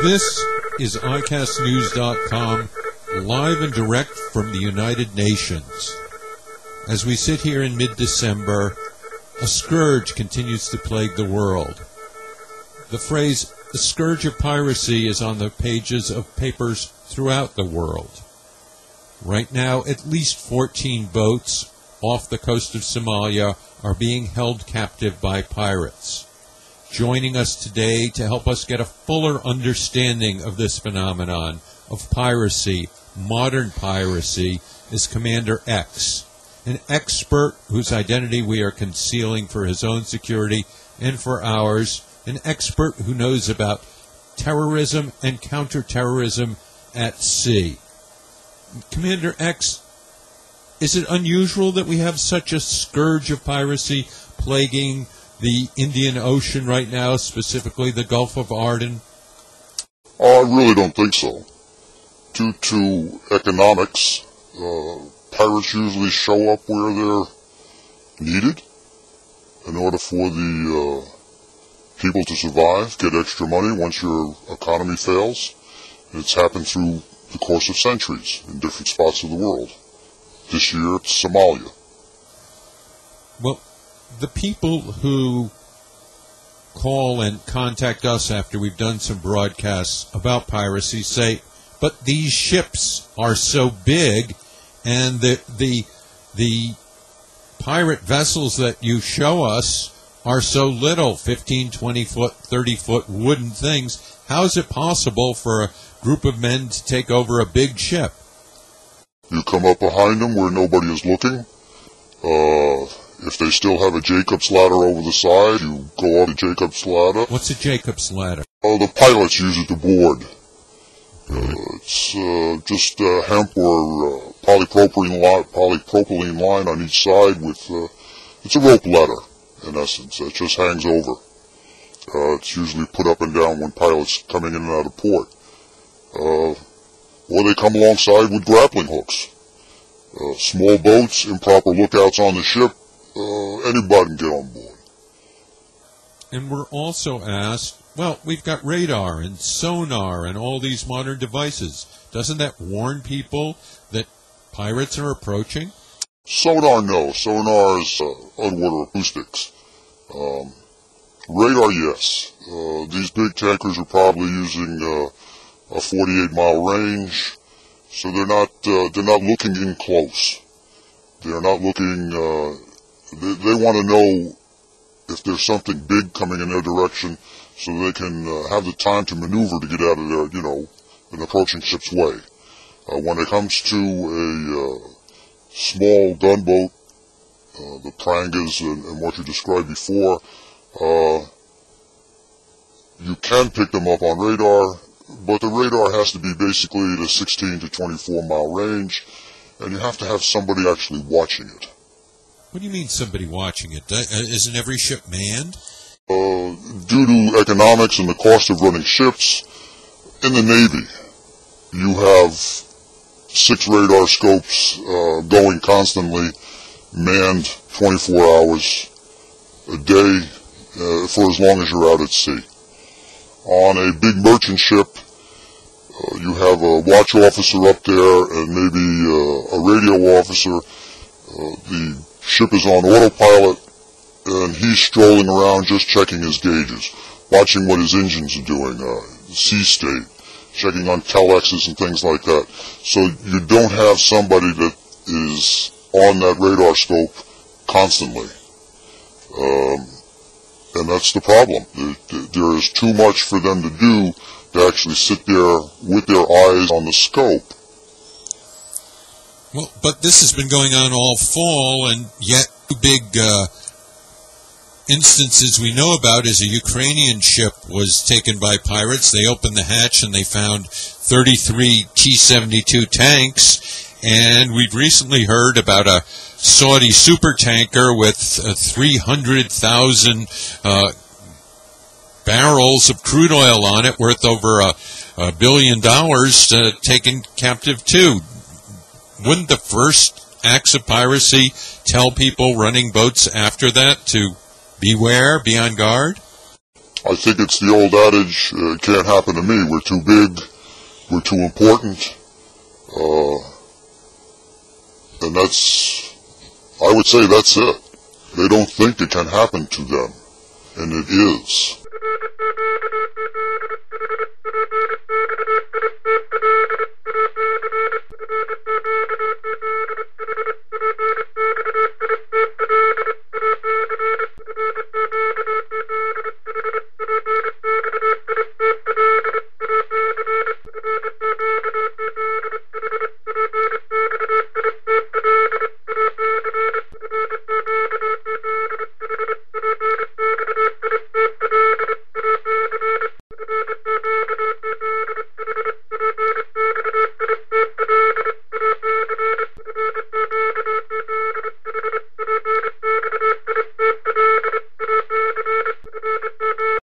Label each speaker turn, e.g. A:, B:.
A: This is qiestions.com, live and direct from the United Nations. As we sit here in mid-December, a scourge continues to plague the world. The phrase, the scourge of piracy, is on the pages of papers throughout the world. Right now, at least 14 boats off the coast of Somalia are being held captive by pirates. Joining us today to help us get a fuller understanding of this phenomenon of piracy, modern piracy, is Commander X, an expert whose identity we are concealing for his own security and for ours, an expert who knows about terrorism and counterterrorism at sea. Commander X, is it unusual that we have such a scourge of piracy plaguing the Indian Ocean right now, specifically the Gulf of Aden?
B: I really don't think so. Due to economics, pirates usually show up where they're needed in order for the people to survive, get extra money once your economy fails. It's happened through the course of centuries in different spots of the world. This year, it's Somalia.
A: Well, the people who call and contact us after we've done some broadcasts about piracy say, but these ships are so big, and the pirate vessels that you show us are so little, 15, 20-foot, 30-foot wooden things. How is it possible for a group of men to take over a big ship?
B: You come up behind them where nobody is looking. If they still have a Jacob's ladder over the side, you go on the Jacob's ladder.
A: What's a Jacob's ladder?
B: The pilots use it to board. It's just hemp or polypropylene line on each side with, it's a rope ladder, in essence. It just hangs over. It's usually put up and down when pilots coming in and out of port. Or they come alongside with grappling hooks. Small boats, improper lookouts on the ship, anybody can get on board.
A: And we're also asked, well, we've got radar and sonar and all these modern devices. Doesn't that warn people that pirates are approaching?
B: Sonar, no. Sonar is underwater acoustics. Radar, yes. These big tankers are probably using a 48-mile range, so they're not looking in close. They're not looking. They want to know if there's something big coming in their direction, so they can have the time to maneuver to get out of their, an approaching ship's way. When it comes to a small gunboat, the prangas and what you described before, you can pick them up on radar, but the radar has to be basically at a 16 to 24 mile range, and you have to have somebody actually watching it.
A: What do you mean somebody watching it? Isn't every ship manned?
B: Due to economics and the cost of running ships, in the Navy, you have 6 radar scopes going constantly, manned 24 hours a day for as long as you're out at sea. On a big merchant ship, you have a watch officer up there and maybe a radio officer. The ship is on autopilot, and he's strolling around just checking his gauges, watching what his engines are doing, sea state, checking on telexes and things like that. So you don't have somebody that is on that radar scope constantly. And that's the problem. There is too much for them to do to actually sit there with their eyes on the scope.
A: Well, but this has been going on all fall, and yet two big instances we know about is a Ukrainian ship was taken by pirates. They opened the hatch and they found 33 T-72 tanks, and we've recently heard about a Saudi supertanker with 300,000 barrels of crude oil on it, worth over $1 billion, taken captive too. Wouldn't the first acts of piracy tell people running boats after that to beware, be on guard?
B: I think it's the old adage, it can't happen to me. We're too big, we're too important, and I would say that's it. They don't think it can happen to them, and it is.